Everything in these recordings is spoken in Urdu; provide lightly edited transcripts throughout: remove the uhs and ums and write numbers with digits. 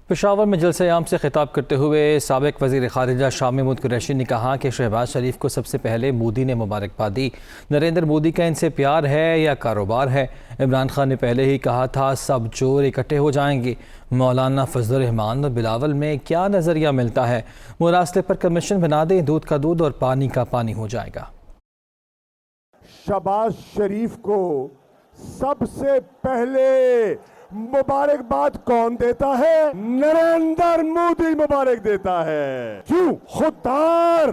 پشاور میں جلسہ عام سے خطاب کرتے ہوئے سابق وزیر خارجہ شاہ محمود قریشی نے کہا کہ شہباز شریف کو سب سے پہلے مودی نے مبارکباد دی۔ نریندر مودی کا ان سے پیار ہے یا کاروبار ہے؟ عمران خان نے پہلے ہی کہا تھا سب چور اکٹھے ہو جائیں گے۔ مولانا فضل الرحمان اور بلاول میں کیا نظریہ ملتا ہے؟ مراسلے پر کمیشن بنا دیں، دودھ کا دودھ اور پانی کا پانی ہو جائے گا۔ شہباز شریف کو سب سے پہلے مبارکباد کون دیتا ہے؟ نریندر مودی مبارک دیتا ہے۔ کیوں؟ خوددار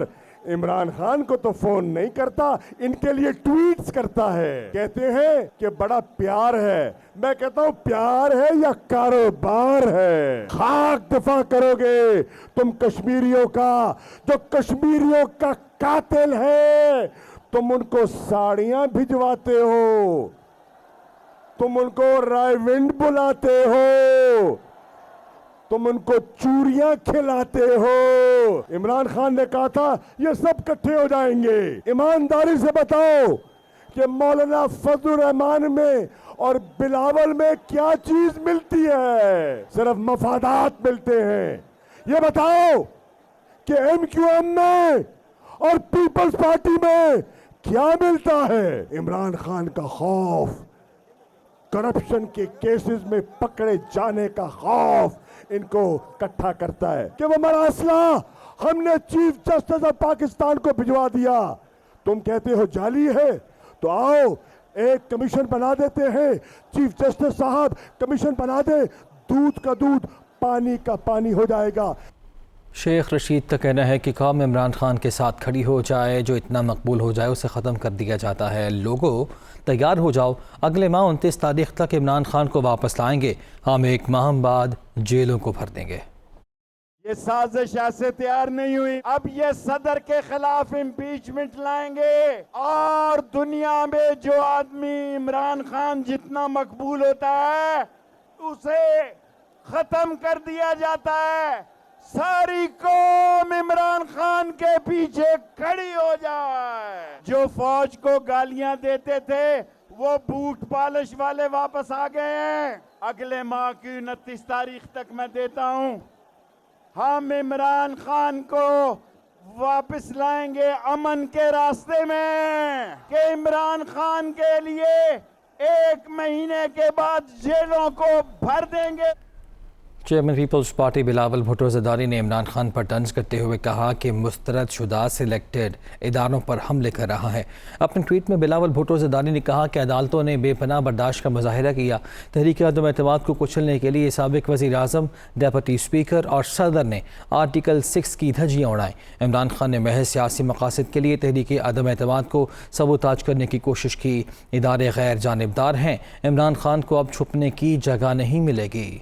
عمران خان کو تو فون نہیں کرتا، ان کے لیے ٹویٹس کرتا ہے۔ کہتے ہیں کہ بڑا پیار ہے، میں کہتا ہوں پیار ہے یا کاروبار ہے؟ خاک دفاع کرو گے تم کشمیریوں کا، جو کشمیریوں کا قاتل ہے۔ تم ان کو ساڑیاں بھجواتے ہو، تم ان کو رائے ونڈ بلاتے ہو، تم ان کو چوریاں کھلاتے ہو۔ عمران خان نے کہا تھا یہ سب کٹھے ہو جائیں گے۔ ایمانداری سے بتاؤ کہ مولانا فضل الرحمان میں اور بلاول میں کیا چیز ملتی ہے؟ صرف مفادات ملتے ہیں۔ یہ بتاؤ کہ ایم کیو ایم میں اور پیپلز پارٹی میں کیا ملتا ہے؟ عمران خان کا خوف، کرپشن کے کیسز میں پکڑے جانے کا خوف ان کو اکٹھا کرتا ہے کہ وہ مراسلہ ہم نے چیف جسٹس آف پاکستان کو بھجوا دیا۔ تم کہتے ہو جعلی ہے، تو آؤ ایک کمیشن بنا دیتے ہیں، چیف جسٹس صاحب کمیشن بنا دے، دودھ کا دودھ پانی کا پانی ہو جائے گا۔ شیخ رشید کا کہنا ہے کہ قوم عمران خان کے ساتھ کھڑی ہو جائے، جو اتنا مقبول ہو جائے اسے ختم کر دیا جاتا ہے۔ لوگوں تیار ہو جاؤ، اگلے ماہ 29 تاریخ تک عمران خان کو واپس لائیں گے، ہم ایک ماہ بعد جیلوں کو بھر دیں گے۔ یہ سازش ایسے تیار نہیں ہوئی، اب یہ صدر کے خلاف امپیچمنٹ لائیں گے، اور دنیا میں جو آدمی عمران خان جتنا مقبول ہوتا ہے اسے ختم کر دیا جاتا ہے۔ ساری قوم عمران خان کے پیچھے کھڑی ہو جائے۔ جو فوج کو گالیاں دیتے تھے وہ بوٹ پالش والے واپس آ گئے ہیں۔ اگلے ماہ کی 29 تاریخ تک میں دیتا ہوں، ہم عمران خان کو واپس لائیں گے امن کے راستے میں، کہ عمران خان کے لیے 1 مہینے کے بعد جیلوں کو بھر دیں گے۔ Chairman peoples party Bilawal Bhutto Zardari نے عمران خان پر طنز کرتے ہوئے کہا کہ مسترد شدہ سلیکٹڈ اداروں پر حملے کر رہا ہے۔ اپنے ٹویٹ میں بلاول بھٹو زرداری نے کہا کہ عدالتوں نے بے پناہ برداشت کا مظاہرہ کیا۔ تحریک عدم اعتماد کو کچلنے کے لیے سابق وزیر اعظم، ڈیپٹی اسپیکر اور صدر نے آرٹیکل 6 کی دھجیاں اڑائیں۔ عمران خان نے محض سیاسی مقاصد کے لیے تحریک عدم اعتماد کو سبوتاج کرنے کی کوشش کی۔ ادارے غیر جانبدار ہیں، عمران خان کو اب چھپنے کی جگہ نہیں ملے گی۔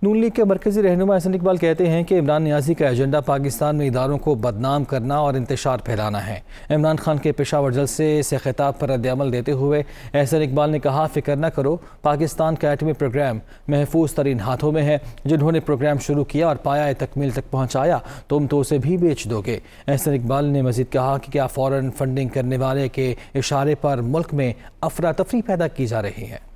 نون لیگ کے مرکزی رہنما احسن اقبال کہتے ہیں کہ عمران نیازی کا ایجنڈا پاکستان میں اداروں کو بدنام کرنا اور انتشار پھیلانا ہے۔ عمران خان کے پشاور جلسے سے خطاب پر رد عمل دیتے ہوئے احسن اقبال نے کہا فکر نہ کرو، پاکستان کا ایٹمی پروگرام محفوظ ترین ہاتھوں میں ہے۔ جنہوں نے پروگرام شروع کیا اور پایہ تکمیل تک پہنچایا تم تو اسے بھی بیچ دو گے۔ احسن اقبال نے مزید کہا کہ کیا فوراً فنڈنگ کرنے والے کے اشارے پر ملک میں افراتفری پیدا کی جا رہی ہے۔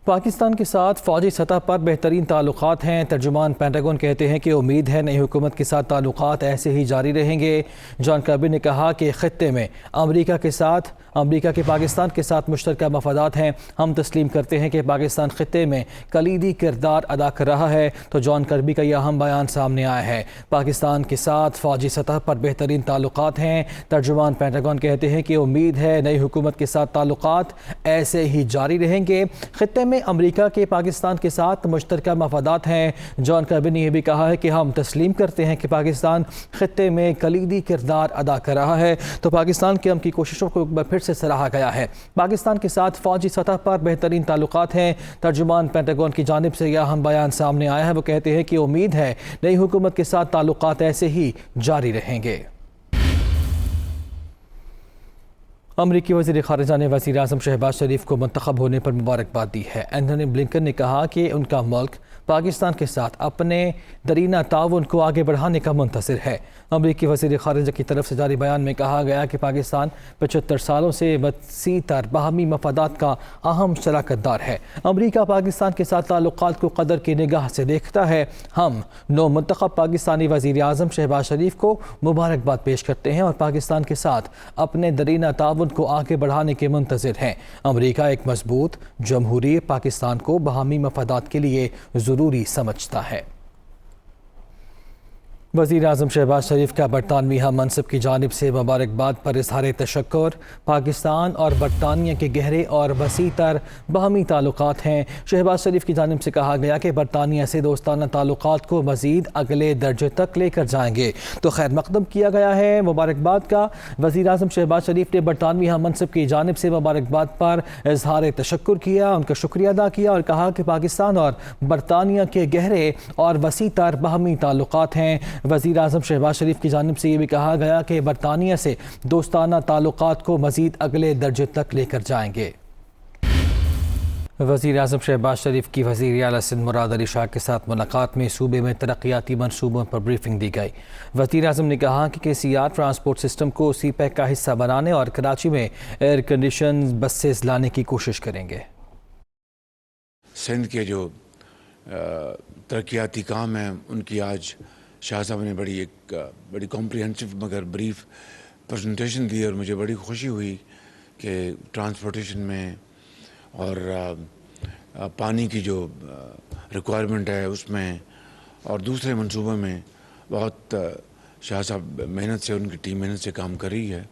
پاکستان کے ساتھ فوجی سطح پر بہترین تعلقات ہیں۔ ترجمان پینٹاگون کہتے ہیں کہ امید ہے نئی حکومت کے ساتھ تعلقات ایسے ہی جاری رہیں گے۔ جان کربی نے کہا کہ خطے میں امریکہ کے پاکستان کے ساتھ مشترکہ مفادات ہیں۔ ہم تسلیم کرتے ہیں کہ پاکستان خطے میں کلیدی کردار ادا کر رہا ہے، تو جان کربی کا یہ اہم بیان سامنے آیا ہے۔ پاکستان کے ساتھ فوجی سطح پر بہترین تعلقات ہیں۔ ترجمان پینٹاگون کہتے ہیں کہ امید ہے نئی حکومت کے ساتھ تعلقات ایسے ہی جاری رہیں گے۔ خطے میں امریکہ کے پاکستان کے ساتھ مشترکہ مفادات ہیں۔ جان کربی نے یہ بھی کہا ہے کہ ہم تسلیم کرتے ہیں کہ پاکستان خطے میں کلیدی کردار ادا کر رہا ہے، تو پاکستان کی ہم کی کوششوں کو ایک بار پھر سے سراہا گیا ہے۔ پاکستان کے ساتھ فوجی سطح پر بہترین تعلقات ہیں۔ ترجمان پینٹاگون کی جانب سے یہ اہم بیان سامنے آیا ہے۔ وہ کہتے ہیں کہ امید ہے نئی حکومت کے ساتھ تعلقات ایسے ہی جاری رہیں گے۔ امریکی وزیر خارجہ نے وزیر اعظم شہباز شریف کو منتخب ہونے پر مبارکباد دی ہے۔ اینتھونی بلنکن نے کہا کہ ان کا ملک پاکستان کے ساتھ اپنے درینہ تعاون کو آگے بڑھانے کا منتظر ہے۔ امریکی وزیر خارجہ کی طرف سے جاری بیان میں کہا گیا کہ پاکستان 75 سالوں سے وسیع تر باہمی مفادات کا اہم شراکت دار ہے۔ امریکہ پاکستان کے ساتھ تعلقات کو قدر کی نگاہ سے دیکھتا ہے۔ ہم نو منتخب پاکستانی وزیر اعظم شہباز شریف کو مبارکباد پیش کرتے ہیں اور پاکستان کے ساتھ اپنے درینہ تعاون کو آگے بڑھانے کے منتظر ہیں۔ امریکہ ایک مضبوط جمہوری پاکستان کو باہمی مفادات کے لیے ضروری سمجھتا ہے۔ وزیر اعظم شہباز شریف کا برطانوی ہم منصب کی جانب سے مبارکباد پر اظہار تشکر۔ پاکستان اور برطانیہ کے گہرے اور وسیع تر باہمی تعلقات ہیں۔ شہباز شریف کی جانب سے کہا گیا کہ برطانیہ سے دوستانہ تعلقات کو مزید اگلے درجے تک لے کر جائیں گے تو خیر مقدم کیا گیا ہے مبارکباد کا۔ وزیر اعظم شہباز شریف نے برطانوی ہم منصب کی جانب سے مبارکباد پر اظہار تشکر کیا، ان کا شکریہ ادا کیا اور کہا کہ پاکستان اور برطانیہ کے گہرے اور وسیع تر باہمی تعلقات ہیں۔ وزیر اعظم شہباز شریف کی جانب سے یہ بھی کہا گیا کہ برطانیہ سے دوستانہ تعلقات کو مزید اگلے درجے تک لے کر جائیں گے۔ وزیر اعظم شہباز شریف کی وزیر اعلیٰ سندھ مراد علی شاہ کے ساتھ ملاقات میں صوبے میں ترقیاتی منصوبوں پر بریفنگ دی گئی۔ وزیر اعظم نے کہا کہ KCR ٹرانسپورٹ سسٹم کو سی پیک کا حصہ بنانے اور کراچی میں ایئر کنڈیشن بسز لانے کی کوشش کریں گے۔ سندھ کے جو ترقیاتی کام ہیں ان کی آج شاہ صاحب نے بڑی کمپریہنسو مگر بریف پریزنٹیشن دی اور مجھے بڑی خوشی ہوئی کہ ٹرانسپورٹیشن میں اور پانی کی جو ریکوائرمنٹ ہے اس میں اور دوسرے منصوبوں میں بہت شاہ صاحب محنت سے، ان کی ٹیم محنت سے کام کر رہی ہے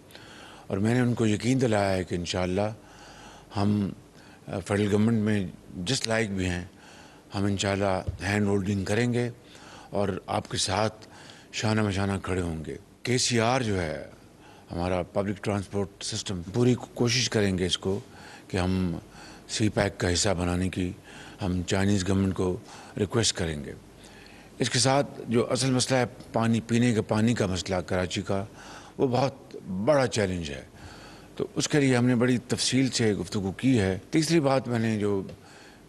اور میں نے ان کو یقین دلایا ہے کہ انشاءاللہ ہم فیڈرل گورنمنٹ میں جس لائق بھی ہیں ہم انشاءاللہ ہینڈ ہولڈنگ کریں گے اور آپ کے ساتھ شانہ بشانہ کھڑے ہوں گے۔ KCR جو ہے ہمارا پبلک ٹرانسپورٹ سسٹم، پوری کوشش کریں گے اس کو کہ ہم سی پیک کا حصہ بنانے کی ہم چائنیز گورنمنٹ کو ریکویسٹ کریں گے۔ اس کے ساتھ جو اصل مسئلہ ہے پانی، پینے کے پانی کا مسئلہ کراچی کا، وہ بہت بڑا چیلنج ہے، تو اس کے لیے ہم نے بڑی تفصیل سے گفتگو کی ہے۔ تیسری بات میں نے جو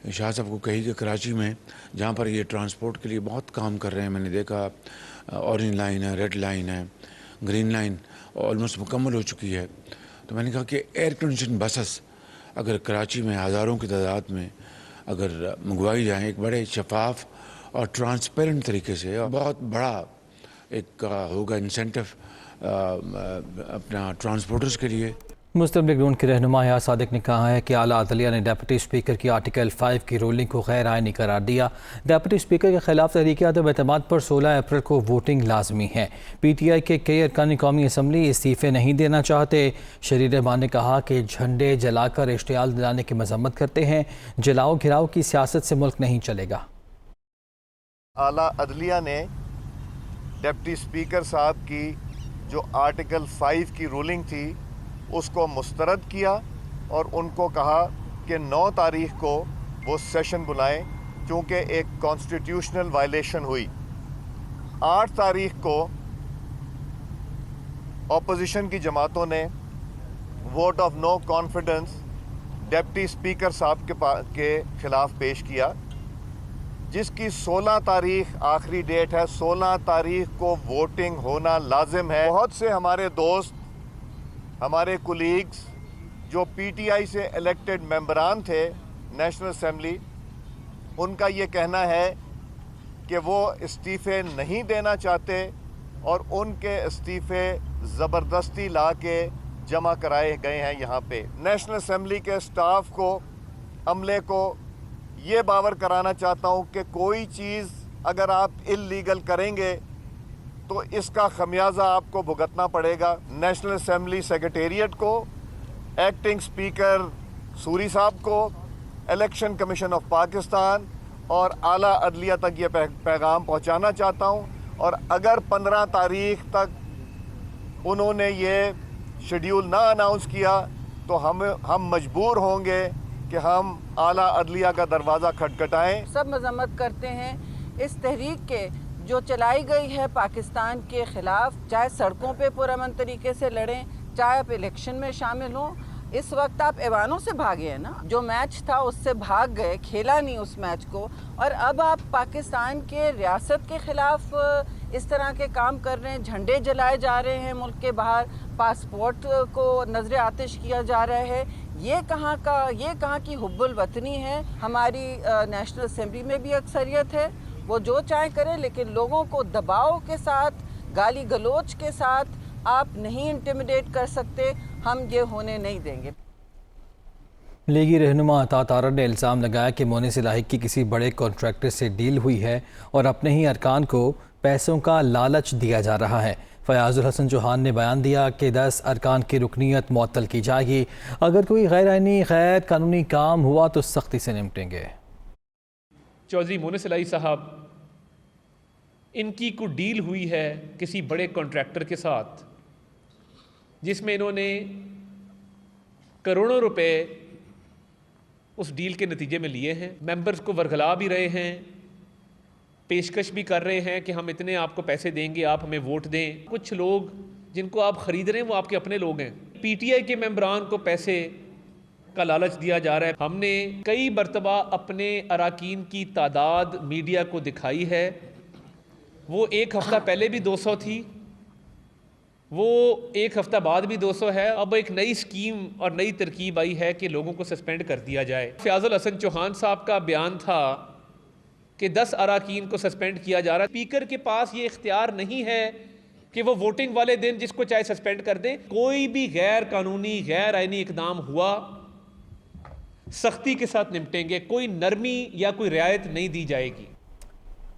شاہ صاحب کو کہی کہ کراچی میں جہاں پر یہ ٹرانسپورٹ کے لیے بہت کام کر رہے ہیں، میں نے دیکھا اورنج لائن ہے، ریڈ لائن ہے، گرین لائن آلموسٹ مکمل ہو چکی ہے، تو میں نے کہا کہ ایئر کنڈیشن بسز اگر کراچی میں ہزاروں کی تعداد میں اگر منگوائی جائیں ایک بڑے شفاف اور ٹرانسپیرنٹ طریقے سے، اور بہت بڑا ایک ہوگا انسینٹو اپنا ٹرانسپورٹرز کے لیے۔ مسلم لیگ نون کے رہنما حیات صادق نے کہا ہے کہ اعلیٰ عدلیہ نے ڈپٹی اسپیکر کی آرٹیکل 5 کی رولنگ کو غیر آئینی قرار دیا۔ ڈپٹی اسپیکر کے خلاف تحریک عدم اعتماد پر 16 اپریل کو ووٹنگ لازمی ہے۔ PTI کے کئی ارکان قومی اسمبلی استعفے نہیں دینا چاہتے۔ شہری رحمان نے کہا کہ جھنڈے جلا کر اشتعال دلانے کی مذمت کرتے ہیں۔ جلاؤ گھراؤ کی سیاست سے ملک نہیں چلے گا۔ اعلیٰ عدلیہ نے ڈپٹی اسپیکر صاحب کی جو آرٹیکل 5 کی رولنگ تھی اس کو مسترد کیا اور ان کو کہا کہ 9 تاریخ کو وہ سیشن بلائیں چونکہ ایک کانسٹیٹیوشنل وائلیشن ہوئی۔ 8 تاریخ کو اپوزیشن کی جماعتوں نے vote of no confidence deputy speaker صاحب کے خلاف پیش کیا، جس کی 16 تاریخ آخری ڈیٹ ہے۔ 16 تاریخ کو ووٹنگ ہونا لازم ہے۔ بہت سے ہمارے دوست، ہمارے کولیگز جو PTI سے الیکٹڈ ممبران تھے نیشنل اسمبلی، ان کا یہ کہنا ہے کہ وہ استعفے نہیں دینا چاہتے اور ان کے استعفے زبردستی لا کے جمع کرائے گئے ہیں یہاں پہ۔ نیشنل اسمبلی کے سٹاف کو، عملے کو یہ باور کرانا چاہتا ہوں کہ کوئی چیز اگر آپ اللیگل کریں گے تو اس کا خمیازہ آپ کو بھگتنا پڑے گا۔ نیشنل اسمبلی سیکریٹریٹ کو، ایکٹنگ اسپیکر سوری صاحب کو، الیکشن کمیشن آف پاکستان اور اعلیٰ عدلیہ تک یہ پیغام پہنچانا چاہتا ہوں، اور اگر 15 تاریخ تک انہوں نے یہ شیڈیول نہ اناؤنس کیا تو ہم مجبور ہوں گے کہ ہم اعلیٰ عدلیہ کا دروازہ کھٹکھٹائیں۔ سب مذمت کرتے ہیں اس تحریک کے جو چلائی گئی ہے پاکستان کے خلاف، چاہے سڑکوں پہ پرامن طریقے سے لڑیں، چاہے آپ الیکشن میں شامل ہوں۔ اس وقت آپ ایوانوں سے بھاگے ہیں نا، جو میچ تھا اس سے بھاگ گئے، کھیلا نہیں اس میچ کو، اور اب آپ پاکستان کے ریاست کے خلاف اس طرح کے کام کر رہے ہیں، جھنڈے جلائے جا رہے ہیں ملک کے باہر، پاسپورٹ کو نظر آتش کیا جا رہا ہے. یہ کہاں کی حب الوطنی ہے؟ ہماری نیشنل اسمبلی میں بھی اکثریت ہے، وہ جو چاہیں کریں، لیکن لوگوں کو دباؤ کے ساتھ، گالی گلوچ کے ساتھ آپ نہیں انٹیمیڈیٹ کر سکتے. ہم یہ ہونے نہیں دیں گے. لیگی رہنما عطا تارڑ نے الزام لگایا کہ مونس الہی کی کسی بڑے کانٹریکٹر سے ڈیل ہوئی ہے اور اپنے ہی ارکان کو پیسوں کا لالچ دیا جا رہا ہے. فیاض الحسن چوہان نے بیان دیا کہ 10 ارکان کی رکنیت معطل کی جائے گی. اگر کوئی غیر آئینی غیر قانونی کام ہوا تو سختی سے نمٹیں گے. چودھری مونس الہی صاحب، ان کی کوئی ڈیل ہوئی ہے کسی بڑے کانٹریکٹر کے ساتھ جس میں انہوں نے کروڑوں روپے اس ڈیل کے نتیجے میں لیے ہیں. ممبرز کو ورگلا بھی رہے ہیں، پیشکش بھی کر رہے ہیں کہ ہم اتنے آپ کو پیسے دیں گے، آپ ہمیں ووٹ دیں. کچھ لوگ جن کو آپ خرید رہے ہیں وہ آپ کے اپنے لوگ ہیں. پی ٹی آئی کے ممبران کو پیسے کا لالچ دیا جا رہا ہے. ہم نے کئی مرتبہ اپنے اراکین کی تعداد میڈیا کو دکھائی ہے. وہ ایک ہفتہ پہلے بھی 200 تھی، وہ ایک ہفتہ بعد بھی 200 ہے. اب ایک نئی سکیم اور نئی ترکیب آئی ہے کہ لوگوں کو سسپینڈ کر دیا جائے. فیاض الحسن چوہان صاحب کا بیان تھا کہ 10 اراکین کو سسپینڈ کیا جا رہا ہے. اسپیکر کے پاس یہ اختیار نہیں ہے کہ وہ ووٹنگ والے دن جس کو چاہے سسپینڈ کر دیں. کوئی بھی غیر قانونی غیر آئینی اقدام ہوا سختی کے ساتھ نمٹیں گے، کوئی نرمی یا کوئی رعایت نہیں دی جائے گی.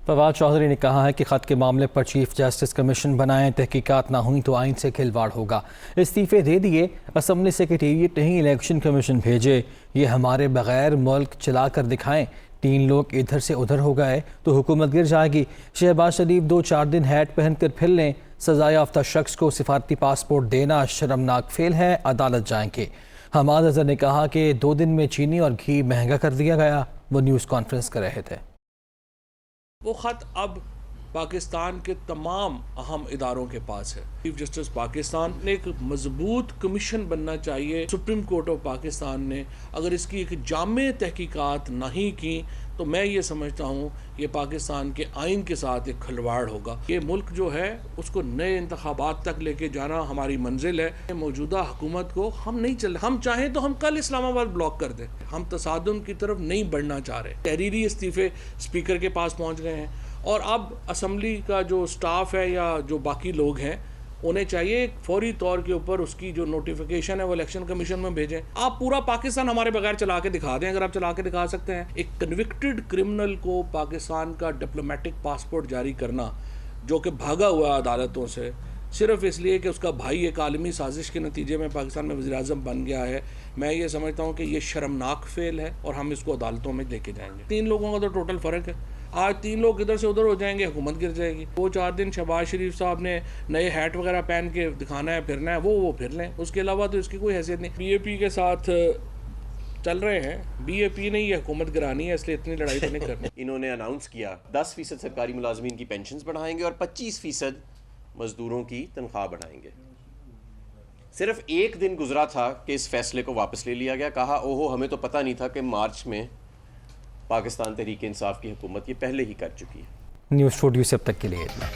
فواد چودھری نے کہا ہے کہ خط کے معاملے پر چیف جسٹس کمیشن بنائیں، تحقیقات نہ ہوئیں تو آئین سے کھلواڑ ہوگا. استعفے دے دیے، اسمبلی سیکریٹریٹ نہیں الیکشن کمیشن بھیجے، یہ ہمارے بغیر ملک چلا کر دکھائیں. 3 لوگ ادھر سے ادھر ہو گئے تو حکومت گر جائے گی. شہباز شریف 2-4 دن ہیٹ پہن کر پھر لیں. سزا یافتہ شخص کو سفارتی پاسپورٹ دینا شرمناک فعل ہے، عدالت جائیں گے. حماد اظہر نے کہا کہ 2 دن میں چینی اور گھی مہنگا کر دیا گیا. وہ نیوز کانفرنس کر رہے تھے. وہ خط اب پاکستان کے تمام اہم اداروں کے پاس ہے. چیف جسٹس پاکستان نے ایک مضبوط کمیشن بننا چاہیے. سپریم کورٹ آف پاکستان نے اگر اس کی ایک جامع تحقیقات نہیں کی تو میں یہ سمجھتا ہوں یہ پاکستان کے آئین کے ساتھ ایک کھلواڑ ہوگا. یہ ملک جو ہے اس کو نئے انتخابات تک لے کے جانا ہماری منزل ہے. موجودہ حکومت کو ہم نہیں چل رہے. ہم چاہیں تو ہم کل اسلام آباد بلاک کر دیں. ہم تصادم کی طرف نہیں بڑھنا چاہ رہے. تحریری استعفے اسپیکر کے پاس پہنچ گئے ہیں اور اب اسمبلی کا جو سٹاف ہے یا جو باقی لوگ ہیں انہیں چاہیے فوری طور کے اوپر اس کی جو نوٹیفیکیشن ہے وہ الیکشن کمیشن میں بھیجیں. آپ پورا پاکستان ہمارے بغیر چلا کے دکھا دیں اگر آپ چلا کے دکھا سکتے ہیں. ایک کنوکٹڈ کرمنل کو پاکستان کا ڈپلومیٹک پاسپورٹ جاری کرنا جو کہ بھاگا ہوا عدالتوں سے صرف اس لیے کہ اس کا بھائی ایک عالمی سازش کے نتیجے میں پاکستان میں وزیر اعظم بن گیا ہے، میں یہ سمجھتا ہوں کہ یہ شرمناک فعل ہے اور ہم اس کو عدالتوں میں لے کے جائیں گے. 3 لوگوں کا تو ٹوٹل فرق ہے. آج 3 لوگ ادھر سے ادھر ہو جائیں گے، حکومت گر جائے گی. 2-4 دن شہباز شریف صاحب نے نئے ہیٹ وغیرہ پہن کے دکھانا ہے، پھرنا ہے، وہ پھر لیں. اس کے علاوہ تو اس کی کوئی حیثیت نہیں. بی اے پی کے ساتھ چل رہے ہیں. بی اے پی نے یہ حکومت گرانی ہے، اس لیے اتنی لڑائی تو نہیں کرنی. انہوں نے اناؤنس کیا 10% سرکاری ملازمین کی پینشنز بڑھائیں گے اور 25% مزدوروں کی تنخواہ بڑھائیں گے. صرف 1 دن گزرا تھا کہ اس فیصلے کو واپس لے لیا گیا. کہا اوہو ہمیں تو پتہ نہیں تھا کہ مارچ میں پاکستان تحریک انصاف کی حکومت یہ پہلے ہی کر چکی ہے. نیوز اسٹوڈیو سے اب تک کے لیے اتنا.